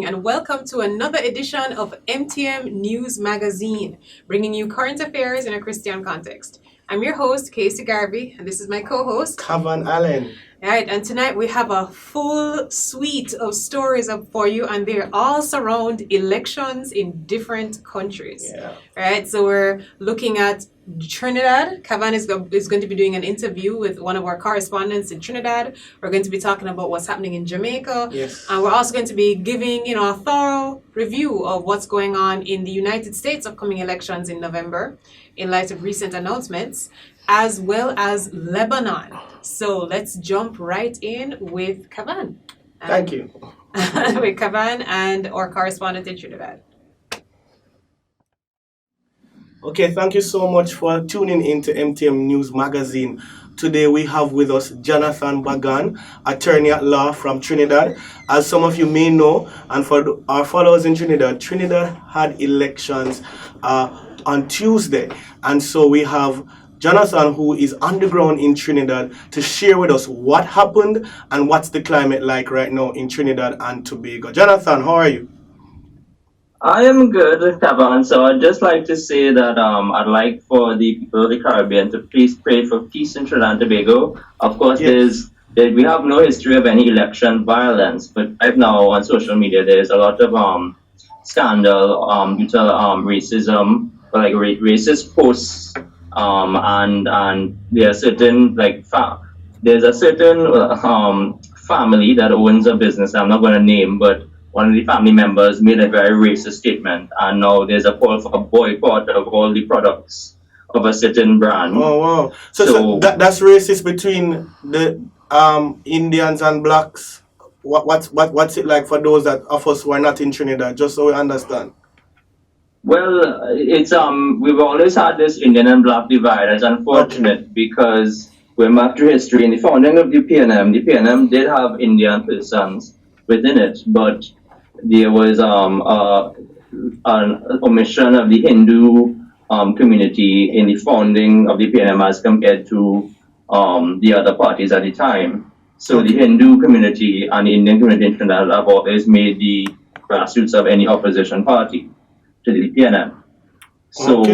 And welcome to another edition of MTM News Magazine, bringing you current affairs in a Christian context. I'm your host, Casey Garvey, and this is my co-host, Kavan Allen. All right, and tonight we have a full suite of stories up for you, and they all surround elections in different countries. Yeah. All right, so we're looking at Trinidad. Kavan is going to be doing an interview with one of our correspondents in Trinidad. We're going to be talking about what's happening in Jamaica. Yes. And we're also going to be giving, a thorough review of what's going on in the United States upcoming elections in November in light of recent announcements, as well as Lebanon. So let's jump right in with Kavan. Thank you. With Kavan and our correspondent in Trinidad. Okay, thank you so much for tuning into MTM News Magazine. Today we have with us Jonathan Bagan, attorney at law from Trinidad. As some of you may know, and for our followers in Trinidad, Trinidad had elections on Tuesday. And so we have Jonathan, who is on the ground in Trinidad, to share with us what happened and what's the climate like right now in Trinidad and Tobago. Jonathan, how are you? I am good, Kevin. So I'd just like to say that I'd like for the people of the Caribbean to please pray for peace in Trinidad and Tobago. Of course, Yes. we have no history of any election violence, but right now on social media there's a lot of scandal due to racism, like racist posts, and there are certain there's a certain family that owns a business I'm not going to name, but one of the family members made a very racist statement, and now there's a call for a boycott of all the products of a certain brand. Oh wow! So that's racist between the Indians and blacks. What's it like for those of us who are not in Trinidad? Just so we understand. Well, it's we've always had this Indian and black divide. It's unfortunate because going back to history, in the founding of the PNM did have Indian persons within it, but there was an omission of the Hindu community in the founding of the PNM as compared to the other parties at the time. So the Hindu community and the Indian community in Trinidad have always made the grassroots of any opposition party to the PNM. So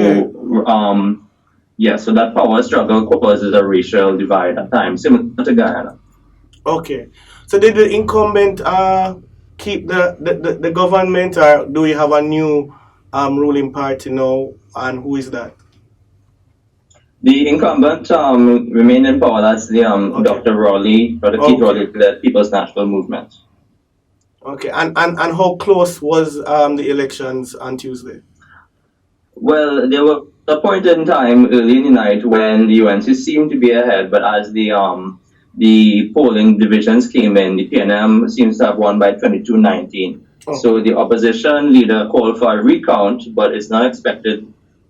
so that power struggle causes a racial divide at times, similar to Guyana. Okay. So did the incumbent keep the government, or do we have a new ruling party now, and who is that? The incumbent remained in power. That's the Dr. Keith Rowley, the People's National Movement. Okay, and how close was the elections on Tuesday? Well, there was a point in time early in the night when the UNC seemed to be ahead, but as the polling divisions came in, the PNM seems to have won by 22-19. Oh. So the opposition leader called for a recount, but it's not expected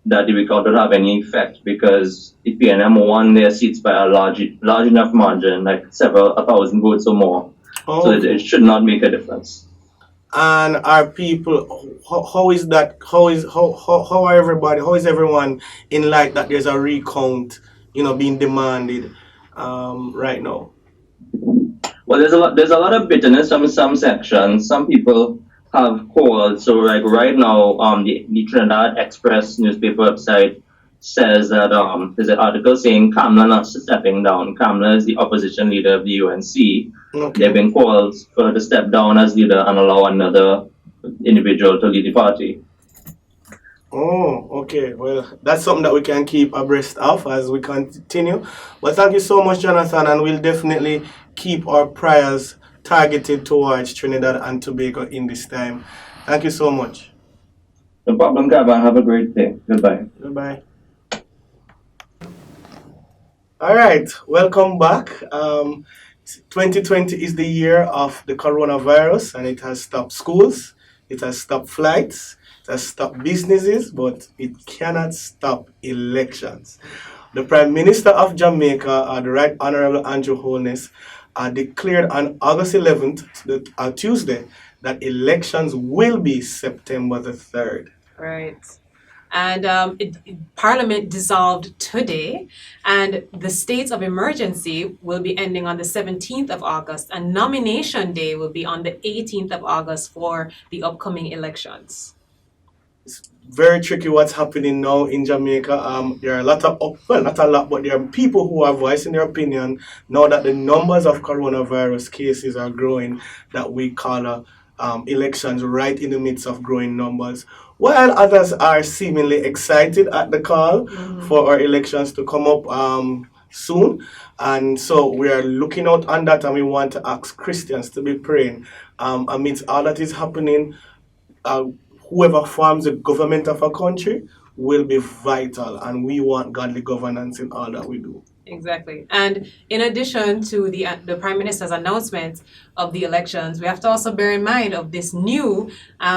that the recount will have any effect because the PNM won their seats by a large enough margin, like several 1,000 votes or more. Oh. So it should not make a difference. And are people? How is that? How are everybody? How is everyone in light that there's a recount, being demanded right now? Well, there's a lot of bitterness from some sections. Some people have called. So like right now, the Trinidad Express newspaper website says that there's an article saying Kamla not stepping down. Kamla is the opposition leader of the UNC. They've Okay. been called for her to step down as leader and allow another individual to lead the party. Oh, okay. Well, that's something that we can keep abreast of as we continue. But thank you so much, Jonathan, and we'll definitely keep our prayers targeted towards Trinidad and Tobago in this time. Thank you so much. No problem, Gavin. Have a great day. Goodbye. Goodbye. All right, welcome back. 2020 is the year of the coronavirus, and it has stopped schools, it has stopped flights, it has stopped businesses, but it cannot stop elections. The Prime Minister of Jamaica, the Right Honorable Andrew Holness, declared on August 11th, Tuesday, that elections will be September the 3rd. Right. And Parliament dissolved today, and the state of emergency will be ending on the 17th of August, and nomination day will be on the 18th of August for the upcoming elections. It's very tricky what's happening now in Jamaica. There are a lot of, well, not a lot, but there are people who are voicing their opinion now that the numbers of coronavirus cases are growing, that we call elections right in the midst of growing numbers. While others are seemingly excited at the call for our elections to come up soon. And so we are looking out on that, and we want to ask Christians to be praying amidst all that is happening. Whoever forms the government of a country will be vital, and we want godly governance in all that we do. Exactly. And in addition to the Prime Minister's announcement of the elections, we have to also bear in mind of this new,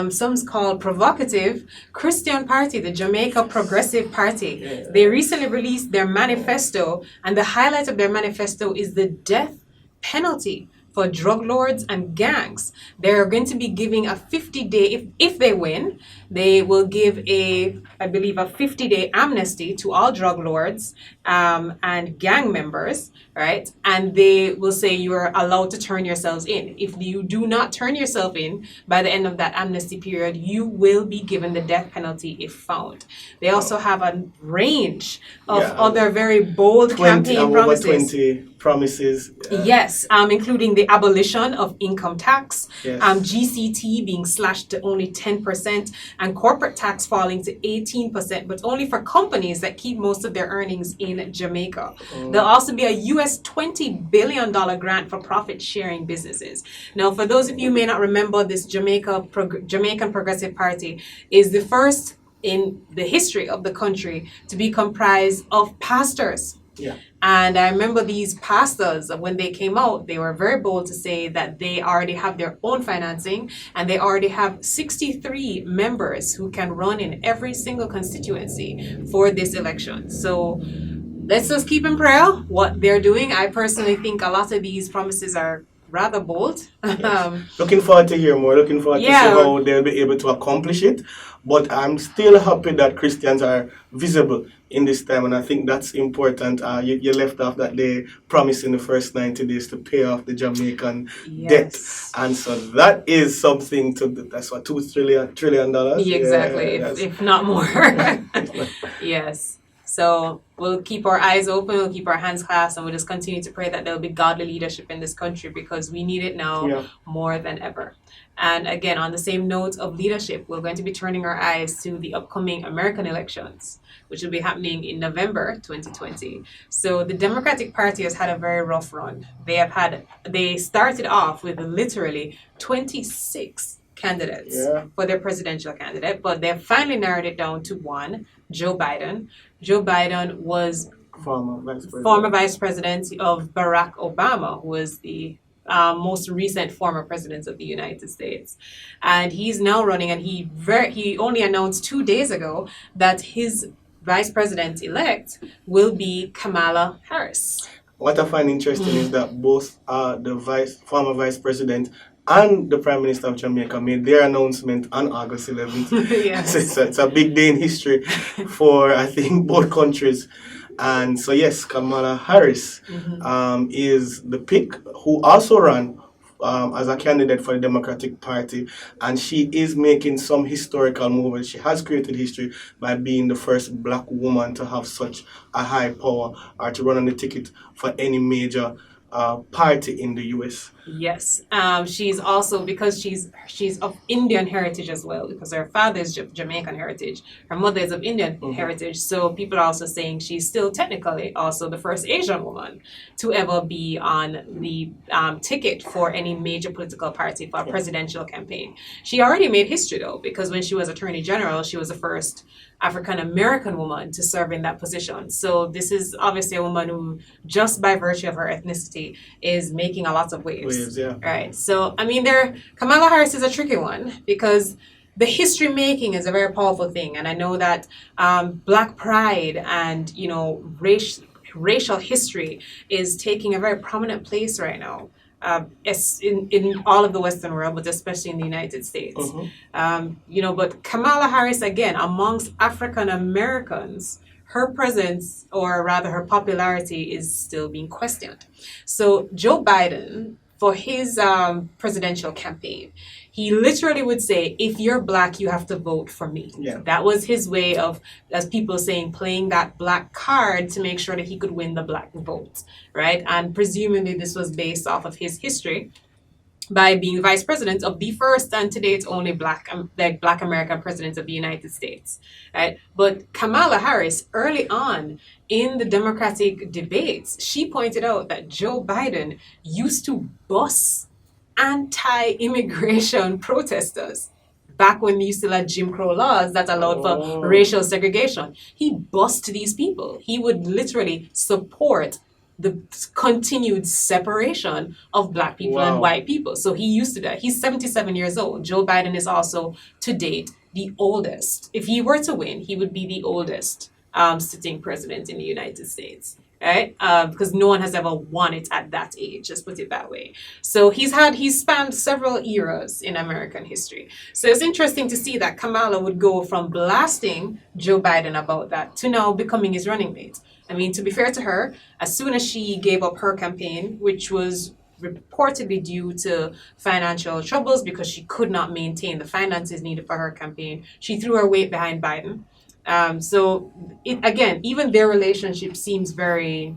some called provocative Christian party, the Jamaica Progressive Party. Yeah. They recently released their manifesto, and the highlight of their manifesto is the death penalty for drug lords and gangs. They're going to be giving a 50-day, if they win, they will give I believe a 50-day amnesty to all drug lords and gang members, right? And they will say you're allowed to turn yourselves in. If you do not turn yourself in by the end of that amnesty period, you will be given the death penalty if found. They also have a range of other very bold campaign promises. 20 promises. Yes, including the abolition of income tax, Yes. GCT being slashed to only 10%, and corporate tax falling to 18%, but only for companies that keep most of their earnings in Jamaica. There'll also be a US $20 billion grant for profit-sharing businesses. Now, for those of you who may not remember, this Jamaican Progressive Party is the first in the history of the country to be comprised of pastors. Yeah. And I remember these pastors, when they came out, they were very bold to say that they already have their own financing, and they already have 63 members who can run in every single constituency for this election. So let's just keep in prayer what they're doing. I personally think a lot of these promises are rather bold. Looking forward to hear more. Looking forward to see how they'll be able to accomplish it. But I'm still happy that Christians are visible in this time, and I think that's important. You left off that they promised in the first 90 days to pay off the Jamaican debt, and so that is something that's what $2 trillion. Exactly, if not more. Yes. So we'll keep our eyes open, we'll keep our hands clasped, and we'll just continue to pray that there'll be godly leadership in this country, because we need it now more than ever. And again, on the same note of leadership, we're going to be turning our eyes to the upcoming American elections, which will be happening in November 2020. So the Democratic Party has had a very rough run. They started off with literally 26 candidates for their presidential candidate, but they've finally narrowed it down to one, Joe Biden. Joe Biden was former vice president of Barack Obama, who was the most recent former president of the United States. And he's now running, and he only announced 2 days ago that his vice president-elect will be Kamala Harris. What I find interesting is that both the former vice president and the Prime Minister of Jamaica made their announcement on August 11th. Yes. It's a big day in history for, I think, both countries. And so, yes, Kamala Harris is the pick, who also ran as a candidate for the Democratic Party, and she is making some historical movements. She has created history by being the first black woman to have such a high power or to run on the ticket for any major party in the U.S. Yes, she's also, because she's of Indian heritage as well, because her father is Jamaican heritage, her mother is of Indian heritage. So people are also saying she's still technically also the first Asian woman to ever be on the ticket for any major political party for a presidential campaign. She already made history though, because when she was Attorney General, she was the first African American woman to serve in that position. So this is obviously a woman who, just by virtue of her ethnicity, is making a lot of waves. Yeah. Right. So I mean, Kamala Harris is a tricky one because the history making is a very powerful thing, and I know that Black pride and racial history is taking a very prominent place right now. In all of the Western world, but especially in the United States. But Kamala Harris, again, amongst African Americans, her presence, or rather her popularity, is still being questioned. So Joe Biden, for his presidential campaign, he literally would say, if you're black, you have to vote for me. Yeah. That was his way of, as people saying, playing that black card to make sure that he could win the black vote, right? And presumably this was based off of his history by being vice president of the first and to date only black American president of the United States, right? But Kamala Harris, early on in the Democratic debates, she pointed out that Joe Biden used to bus anti-immigration protesters back when we used to have Jim Crow laws that allowed for racial segregation. He bussed these people. He would literally support the continued separation of black people and white people. So he used to do that. He's 77 years old. Joe Biden is also, to date, the oldest. If he were to win, he would be the oldest sitting president in the United States. Right? Because no one has ever won it at that age, just put it that way. So he's spanned several eras in American history. So it's interesting to see that Kamala would go from blasting Joe Biden about that to now becoming his running mate. I mean, to be fair to her, as soon as she gave up her campaign, which was reportedly due to financial troubles because she could not maintain the finances needed for her campaign, she threw her weight behind Biden. So even their relationship seems very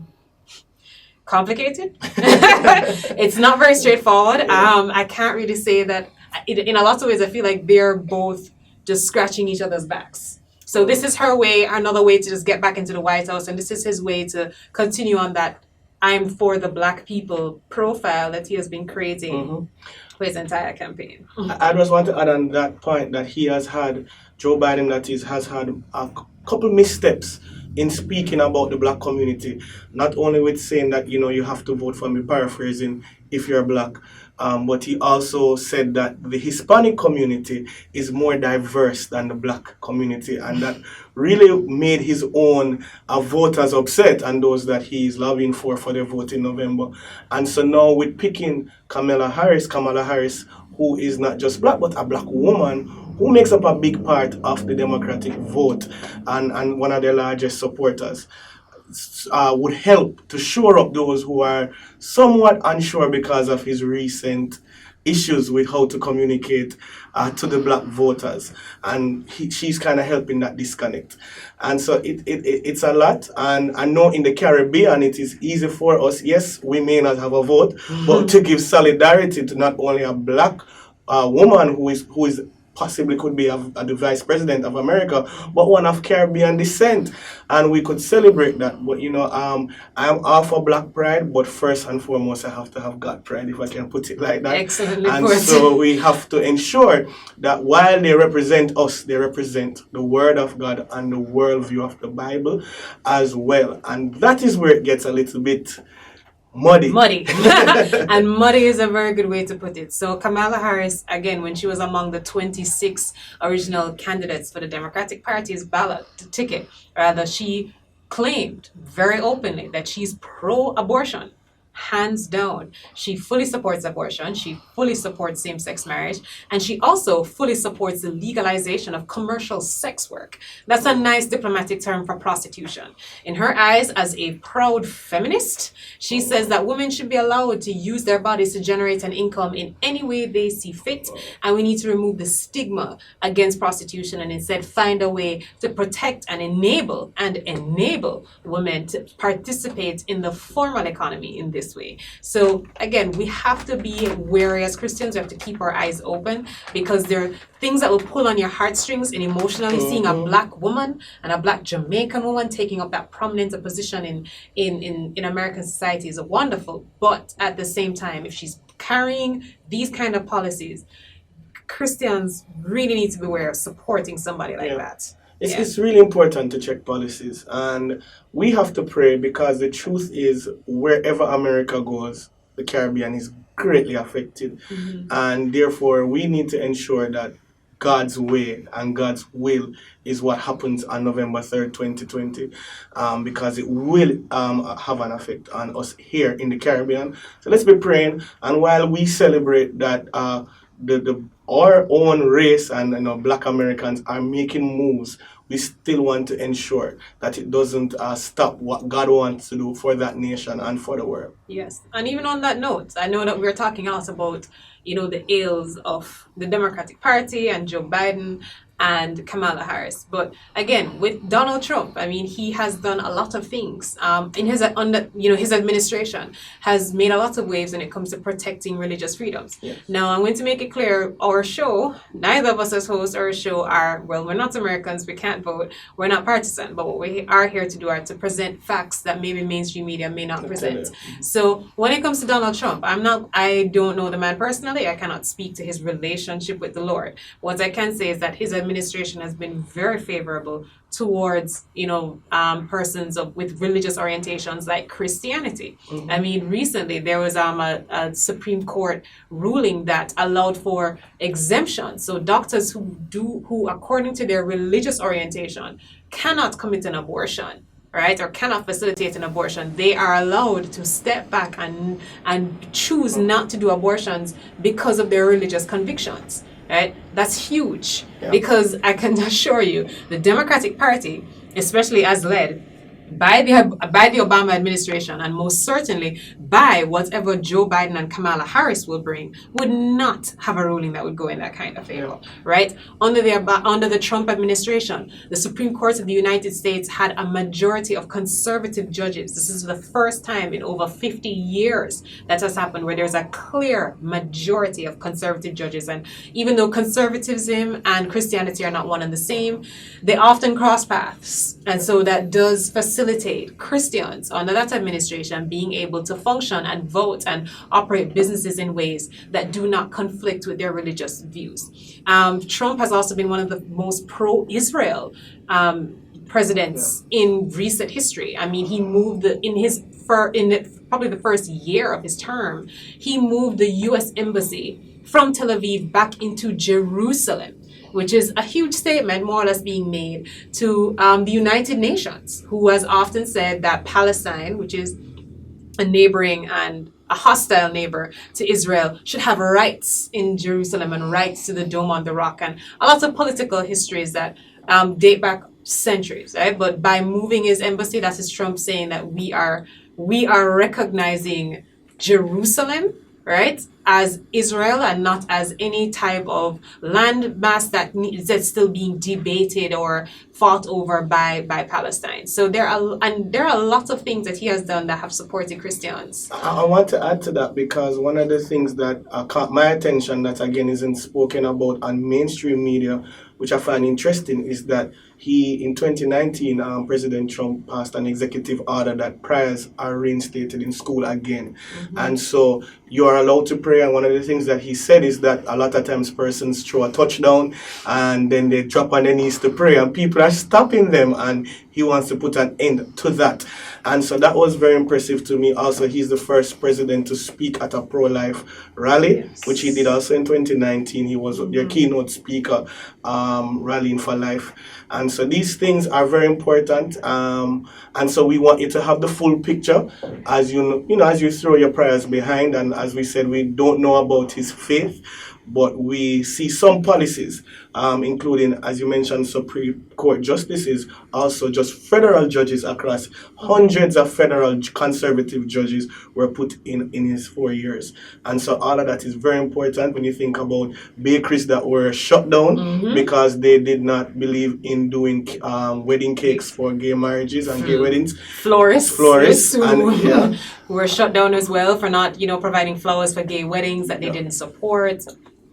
complicated. It's not very straightforward. I can't really say that. In a lot of ways, I feel like they're both just scratching each other's backs. So this is her way, another way to just get back into the White House, and this is his way to continue on that I'm for the black people profile that he has been creating for his entire campaign. I just want to add on that point that Joe Biden, that is, has had a couple missteps in speaking about the black community, not only with saying that, you have to vote for me, paraphrasing, if you're black, but he also said that the Hispanic community is more diverse than the black community, and that really made his own voters upset and those that he is lobbying for their vote in November. And so now with picking Kamala Harris, who is not just black, but a black woman, who makes up a big part of the Democratic vote and one of their largest supporters, would help to shore up those who are somewhat unsure because of his recent issues with how to communicate to the black voters. And she's kind of helping that disconnect. And so it's a lot. And I know in the Caribbean it is easy for us, yes, we may not have a vote, but to give solidarity to not only a black woman who is possibly could be the vice president of America, but one of Caribbean descent, and we could celebrate that. But I'm all for black pride, but first and foremost, I have to have God pride, if I can put it like that. Excellently and put. So we have to ensure that while they represent us, they represent the Word of God and the worldview of the Bible as well. And that is where it gets a little bit muddy. And muddy is a very good way to put it. So Kamala Harris, again, when she was among the 26 original candidates for the Democratic Party's ballot ticket, rather, she claimed very openly that she's pro-abortion. hands down. She fully supports abortion, she fully supports same-sex marriage, and she also fully supports the legalization of commercial sex work. That's a nice diplomatic term for prostitution. In her eyes, as a proud feminist, she says that women should be allowed to use their bodies to generate an income in any way they see fit, and we need to remove the stigma against prostitution and instead find a way to protect and enable women to participate in the formal economy in this way. So again, we have to be wary as Christians. We have to keep our eyes open because there are things that will pull on your heartstrings, and emotionally seeing a black woman and a black Jamaican woman taking up that prominent position in American society is wonderful. But at the same time, if she's carrying these kind of policies, Christians really need to be aware of supporting somebody like that. It's really important to check policies, and we have to pray because the truth is, wherever America goes, the Caribbean is greatly affected, and therefore we need to ensure that God's way and God's will is what happens on November 3rd, 2020, because it will have an effect on us here in the Caribbean. So let's be praying, and while we celebrate that our own race and Black Americans are making moves, we still want to ensure that it doesn't stop what God wants to do for that nation and for the world. Yes, and even on that note, I know that we're talking also about the ills of the Democratic Party and Joe Biden and Kamala Harris. But again, with Donald Trump, I mean, he has done a lot of things. In his his administration has made a lot of waves when it comes to protecting religious freedoms. Yes. Now, I'm going to make it clear, our show, neither of us as hosts our show we're not Americans, we can't vote, we're not partisan, but what we are here to do are to present facts that maybe mainstream media may not present. So when it comes to Donald Trump, I don't know the man personally. I cannot speak to his relationship with the Lord. What I can say is that his administration has been very favorable towards persons with religious orientations like Christianity. I mean, recently there was a Supreme Court ruling that allowed for exemption. So doctors who according to their religious orientation cannot commit an abortion, right, or cannot facilitate an abortion, they are allowed to step back and choose not to do abortions because of their religious convictions. Right? That's huge because I can assure you the Democratic Party, especially as led by the Obama administration and most certainly by whatever Joe Biden and Kamala Harris will bring, would not have a ruling that would go in that kind of favor, right? Under the Trump administration, the Supreme Court of the United States had a majority of conservative judges. This is the first time in over 50 years that has happened where there's a clear majority of conservative judges. And even though conservatism and Christianity are not one and the same, they often cross paths. And so that does facilitate Christians under that administration being able to function and vote and operate businesses in ways that do not conflict with their religious views. Trump has also been one of the most pro-Israel presidents in recent history. I mean, he moved probably the first year of his term, he moved the U.S. Embassy from Tel Aviv back into Jerusalem, which is a huge statement more or less being made to the United Nations, who has often said that Palestine, which is a neighboring and a hostile neighbor to Israel, should have rights in Jerusalem and rights to the Dome on the Rock, and a lot of political histories that date back centuries, right? But by moving his embassy, that is Trump saying that we are recognizing Jerusalem, right, as Israel and not as any type of land mass that's still being debated or fought over by Palestine. So there are a lot of things that he has done that have supported Christians. I want to add to that because one of the things that caught my attention that again isn't spoken about on mainstream media, which I find interesting, is that in 2019, President Trump passed an executive order that prayers are reinstated in school again. And so you are allowed to pray. And one of the things that he said is that a lot of times persons throw a touchdown and then they drop on their knees to pray and people are stopping them. And he wants to put an end to that. And so that was very impressive to me. Also, he's the first president to speak at a pro-life rally, Yes. which he did also in 2019. He was their keynote speaker, rallying for life. And so these things are very important. And so we want you to have the full picture as as you throw your prayers behind. And as we said, we don't know about his faith, but we see some policies, including, as you mentioned, Supreme Court justices, also just federal judges across hundreds of federal conservative judges were put in his 4 years. And so all of that is very important when you think about bakeries that were shut down because they did not believe in doing wedding cakes for gay marriages and gay weddings. Florists and who were shut down as well for not, providing flowers for gay weddings that they didn't support.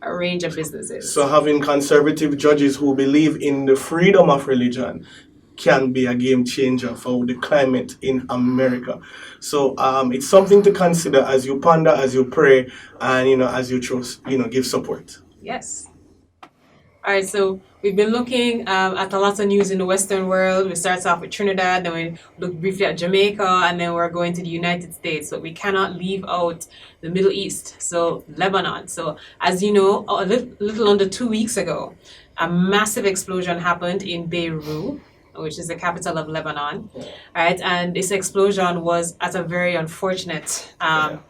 A range of businesses. So having conservative judges who believe in the freedom of religion can be a game changer for the climate in America. So it's something to consider as you ponder, as you pray, and as you trust, give support. Yes. All right, so we've been looking at a lot of news in the Western world. We started off with Trinidad, then we looked briefly at Jamaica, and then we're going to the United States. But we cannot leave out the Middle East, so Lebanon. So as you know, a little under 2 weeks ago, a massive explosion happened in Beirut, which is the capital of Lebanon. All right, and this explosion was at a very unfortunate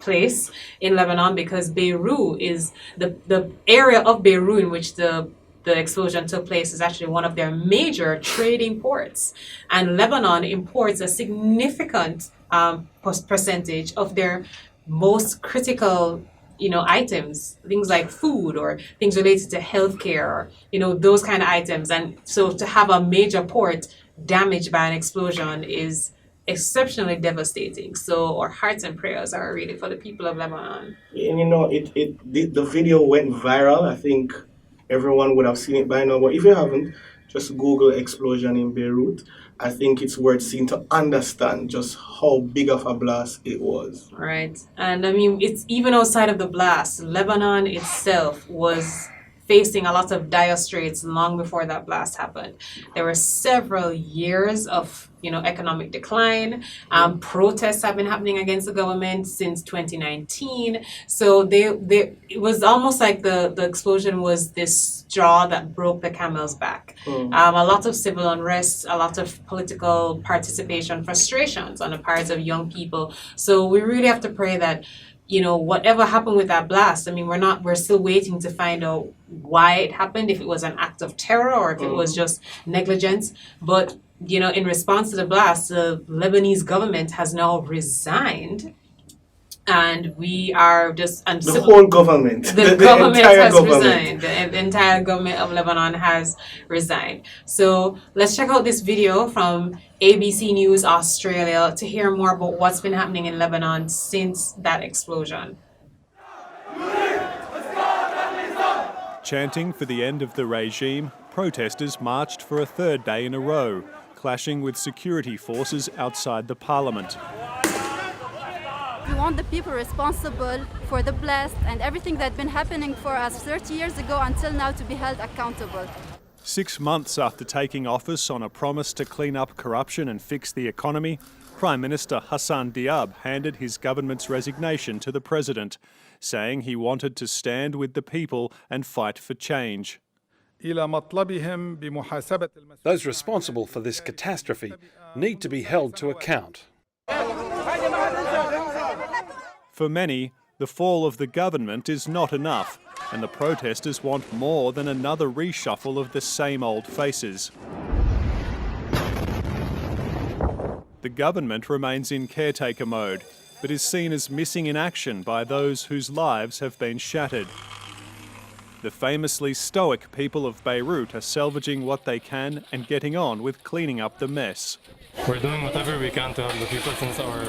place in Lebanon because Beirut is the area of Beirut in which the explosion took place is actually one of their major trading ports. And Lebanon imports a significant percentage of their most critical items, things like food or things related to healthcare, or, those kind of items. And so to have a major port damaged by an explosion is exceptionally devastating. So our hearts and prayers are really for the people of Lebanon. And the video went viral. I think everyone would have seen it by now, but if you haven't, just Google explosion in Beirut. I think it's worth seeing to understand just how big of a blast it was. Right. And I mean, it's even outside of the blast. Lebanon itself was facing a lot of dire straits long before that blast happened. There were several years of economic decline. Protests have been happening against the government since 2019. So it was almost like the explosion was this straw that broke the camel's back. A lot of civil unrest, a lot of political participation, frustrations on the parts of young people. So we really have to pray that whatever happened with that blast, I mean, we're still waiting to find out why it happened, if it was an act of terror or if it was just negligence. But, in response to the blast, the Lebanese government has now resigned. And we are just... And the whole government. The government has resigned. The entire government of Lebanon has resigned. So let's check out this video from ABC News Australia to hear more about what's been happening in Lebanon since that explosion. Chanting for the end of the regime, protesters marched for a third day in a row, clashing with security forces outside the parliament. We want the people responsible for the blast and everything that's been happening for us 30 years ago until now to be held accountable. 6 months after taking office on a promise to clean up corruption and fix the economy, Prime Minister Hassan Diab handed his government's resignation to the president, saying he wanted to stand with the people and fight for change. Those responsible for this catastrophe need to be held to account. For many, the fall of the government is not enough, and the protesters want more than another reshuffle of the same old faces. The government remains in caretaker mode, but is seen as missing in action by those whose lives have been shattered. The famously stoic people of Beirut are salvaging what they can and getting on with cleaning up the mess. We're doing whatever we can to help the people since our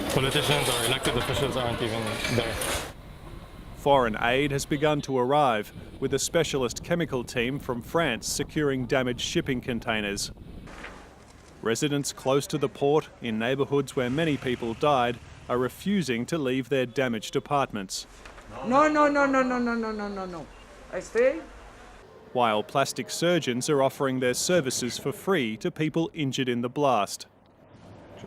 politicians or elected officials aren't even there. Foreign aid has begun to arrive, with a specialist chemical team from France securing damaged shipping containers. Residents close to the port, in neighbourhoods where many people died, are refusing to leave their damaged apartments. No. I stay. while plastic surgeons are offering their services for free to people injured in the blast.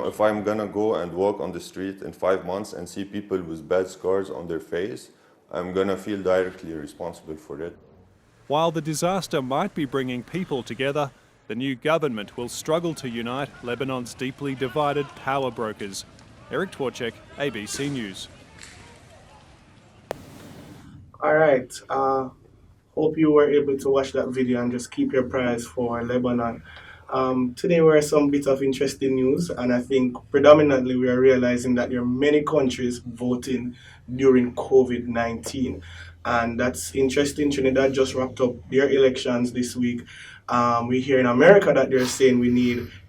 If I'm gonna go and walk on the street in 5 months and see people with bad scars on their face, I'm gonna feel directly responsible for it. While the disaster might be bringing people together, the new government will struggle to unite Lebanon's deeply divided power brokers. Eric Twarchek, ABC News. All right. Hope you were able to watch that video and just keep your prayers for Lebanon. Today were some bit of interesting news, and I think predominantly we are realizing that there are many countries voting during COVID-19. And that's interesting. Trinidad just wrapped up their elections this week. We hear in America that they're saying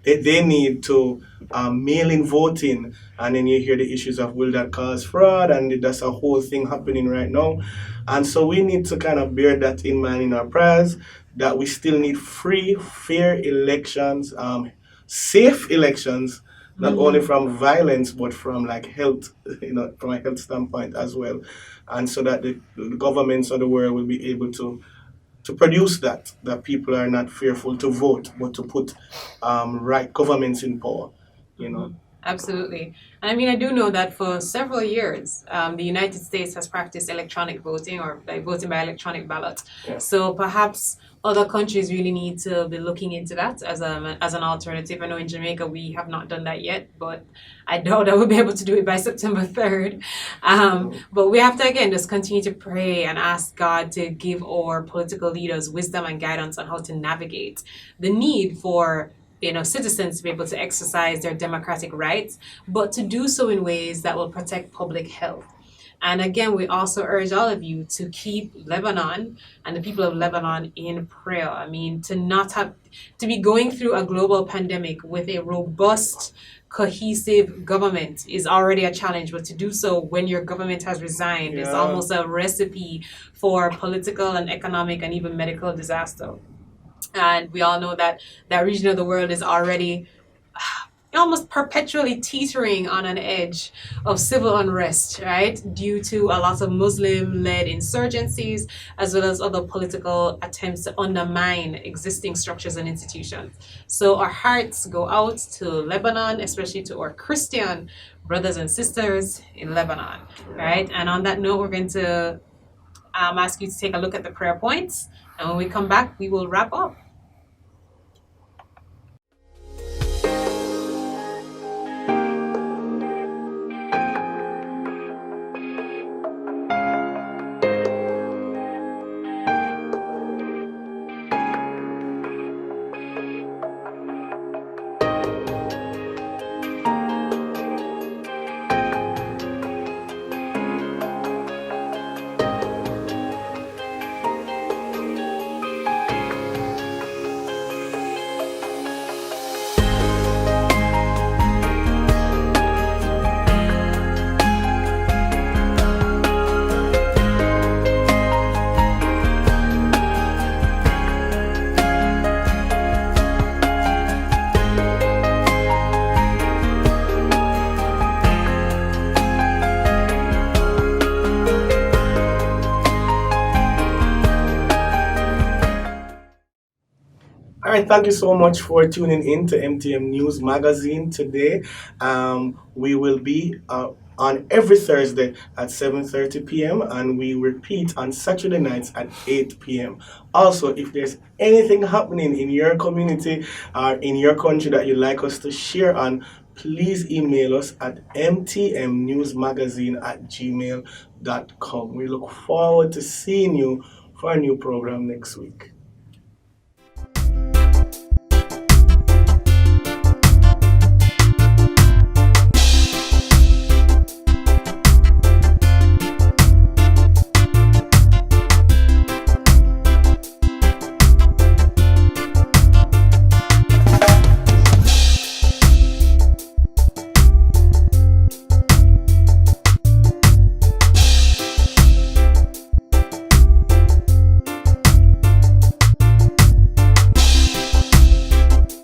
they need to mail-in voting, and then you hear the issues of will that cause fraud, and that's a whole thing happening right now. And so we need to kind of bear that in mind in our prayers, that we still need free, fair elections, safe elections, not only from violence but from like health, from a health standpoint as well, and so that the governments of the world will be able to produce that people are not fearful to vote, but to put right governments in power, Absolutely. And I mean, I do know that for several years, the United States has practiced electronic voting, or like voting by electronic ballot. Yeah. So perhaps other countries really need to be looking into that as an alternative. I know in Jamaica we have not done that yet, but I doubt I will be able to do it by September 3rd. But we have to, again, just continue to pray and ask God to give our political leaders wisdom and guidance on how to navigate the need for citizens to be able to exercise their democratic rights, but to do so in ways that will protect public health. And again, we also urge all of you to keep Lebanon and the people of Lebanon in prayer. I mean, to be going through a global pandemic with a robust, cohesive government is already a challenge, but to do so when your government has resigned is almost a recipe for political and economic and even medical disaster. And we all know that that region of the world is already almost perpetually teetering on an edge of civil unrest, right? Due to a lot of Muslim-led insurgencies, as well as other political attempts to undermine existing structures and institutions. So our hearts go out to Lebanon, especially to our Christian brothers and sisters in Lebanon, right? And on that note, we're going to ask you to take a look at the prayer points. And when we come back, we will wrap up. All right, thank you so much for tuning in to MTM News Magazine today. We will be on every Thursday at 7:30 p.m. and we repeat on Saturday nights at 8 p.m. Also, if there's anything happening in your community or in your country that you'd like us to share on, please email us at mtmnewsmagazine@gmail.com. We look forward to seeing you for a new program next week.